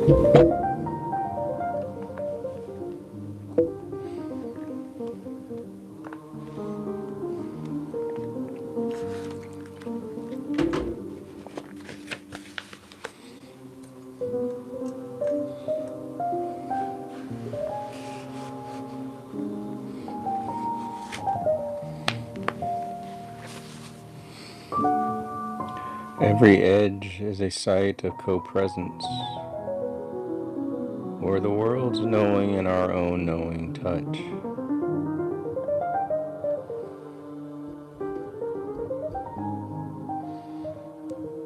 Every edge is a site of co-presence, or the world's knowing and our own knowing touch.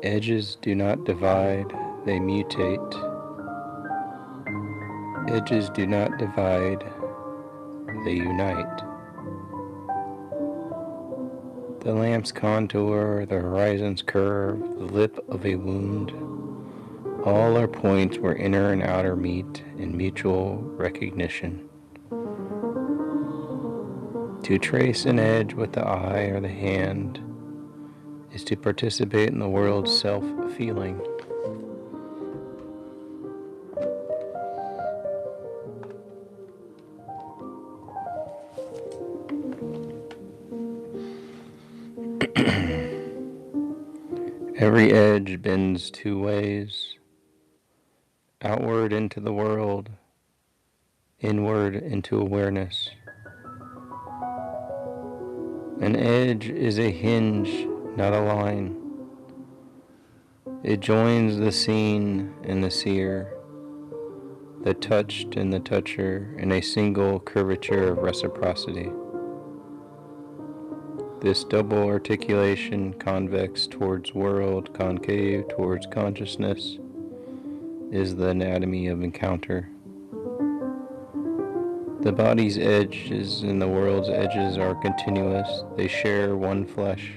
Edges do not divide, they mutate. Edges do not divide, they unite. The lamp's contour, the horizon's curve, the lip of a wound, all are points where inner and outer meet in mutual recognition. To trace an edge with the eye or the hand is to participate in the world's self-feeling. Every edge bends two ways, outward into the world, inward into awareness. An edge is a hinge, not a line. It joins the seen and the seer, the touched and the toucher in a single curvature of reciprocity. This double articulation, convex towards world, concave towards consciousness, is the anatomy of encounter. The body's edges and the world's edges are continuous. They share one flesh.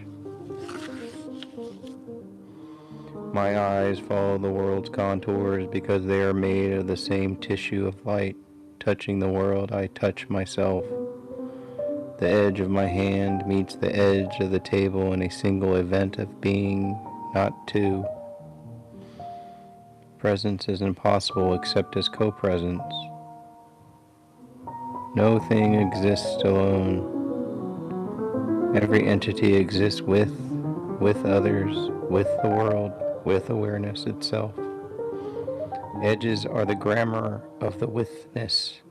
My eyes follow the world's contours because they are made of the same tissue of light. Touching the world, I touch myself. The edge of my hand meets the edge of the table in a single event of being, not two. Presence is impossible except as co-presence. No thing exists alone. Every entity exists with others, with the world, with awareness itself. Edges are the grammar of the withness,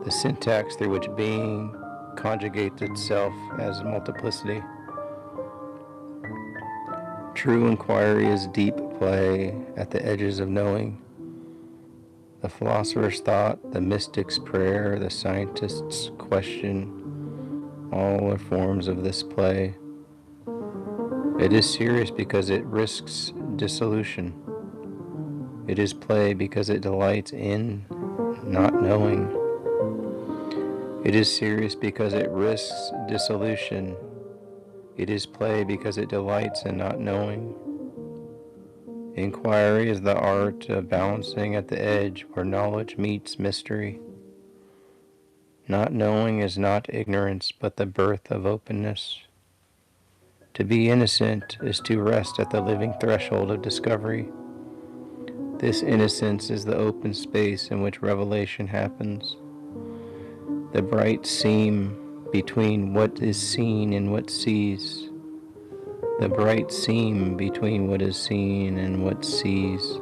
the syntax through which being conjugates itself as multiplicity. True inquiry is deep play at the edges of knowing. The philosopher's thought, the mystic's prayer, the scientist's question, all are forms of this play. It is serious because it risks dissolution. It is play because it delights in not knowing. It is serious because it risks dissolution. It is play because it delights in not knowing. Inquiry is the art of balancing at the edge where knowledge meets mystery. Not knowing is not ignorance, but the birth of openness. To be innocent is to rest at the living threshold of discovery. This innocence is the open space in which revelation happens. The bright seam between what is seen and what sees. The bright seam between what is seen and what sees.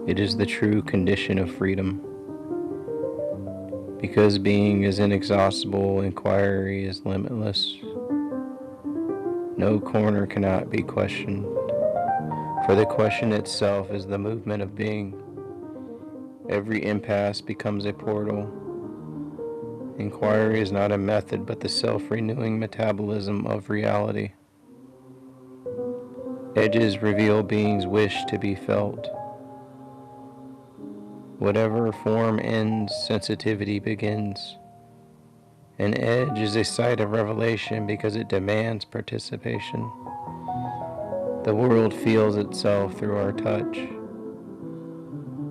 It is the true condition of freedom. Because being is inexhaustible, inquiry is limitless. No corner cannot be questioned, for the question itself is the movement of being. Every impasse becomes a portal. Inquiry is not a method, but the self-renewing metabolism of reality. Edges reveal being's wish to be felt. Whatever form ends, sensitivity begins. An edge is a site of revelation because it demands participation. The world feels itself through our touch.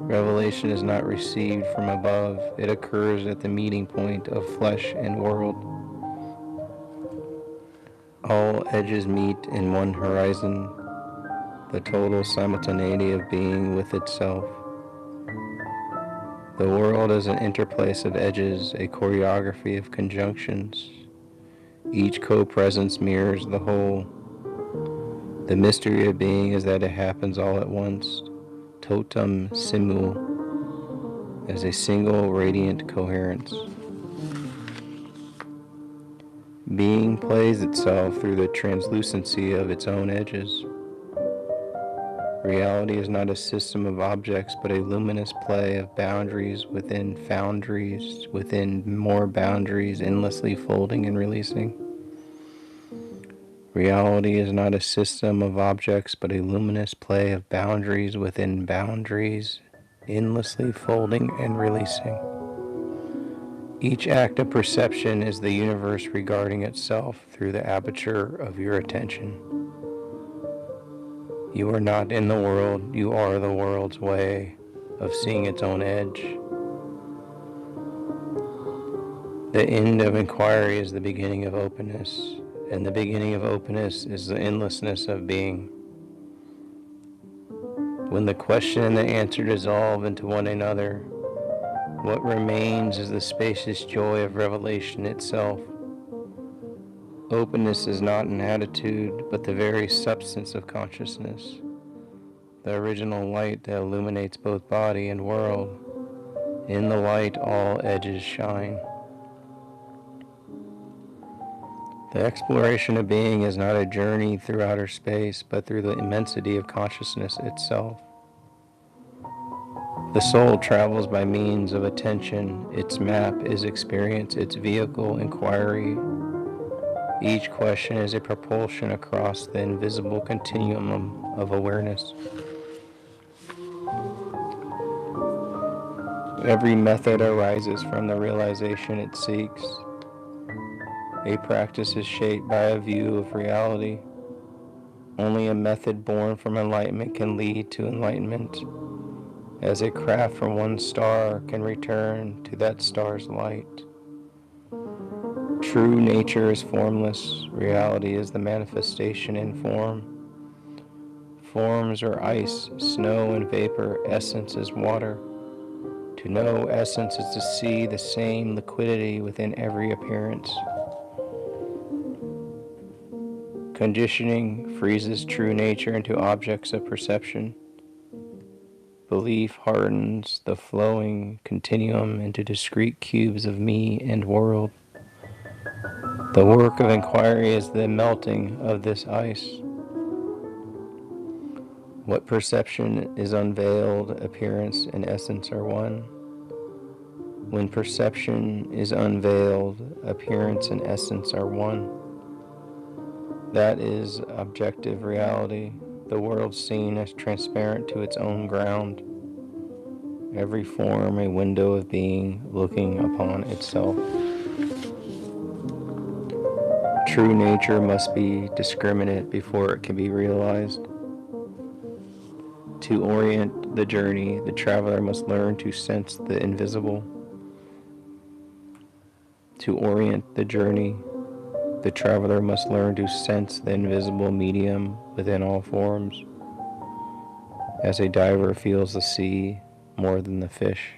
Revelation is not received from above. It occurs at the meeting point of flesh and world. All edges meet in one horizon, the total simultaneity of being with itself. The world is an interplace of edges, a choreography of conjunctions. Each co-presence mirrors the whole. The mystery of being is that it happens all at once, totum simul, as a single radiant coherence. Being plays itself through the translucency of its own edges. Reality is not a system of objects, but a luminous play of boundaries within foundries, within more boundaries, endlessly folding and releasing. Reality is not a system of objects, but a luminous play of boundaries within boundaries, endlessly folding and releasing. Each act of perception is the universe regarding itself through the aperture of your attention. You are not in the world, you are the world's way of seeing its own edge. The end of inquiry is the beginning of openness, and the beginning of openness is the endlessness of being. When the question and the answer dissolve into one another, what remains is the spacious joy of revelation itself. Openness is not an attitude, but the very substance of consciousness, the original light that illuminates both body and world. In the light, all edges shine. The exploration of being is not a journey through outer space, but through the immensity of consciousness itself. The soul travels by means of attention. Its map is experience, its vehicle, inquiry. Each question is a propulsion across the invisible continuum of awareness. Every method arises from the realization it seeks. A practice is shaped by a view of reality. Only a method born from enlightenment can lead to enlightenment, as a craft from one star can return to that star's light. True nature is formless. Reality is the manifestation in form. Forms are ice, snow, and vapor. Essence is water. To know essence is to see the same liquidity within every appearance. Conditioning freezes true nature into objects of perception. Belief hardens the flowing continuum into discrete cubes of me and world. The work of inquiry is the melting of this ice. What perception is unveiled, appearance and essence are one. When perception is unveiled, appearance and essence are one. That is objective reality, the world seen as transparent to its own ground. Every form a window of being looking upon itself. True nature must be discriminate before it can be realized. To orient the journey, the traveler must learn to sense the invisible. To orient the journey, the traveler must learn to sense the invisible medium within all forms. As a diver feels the sea more than the fish.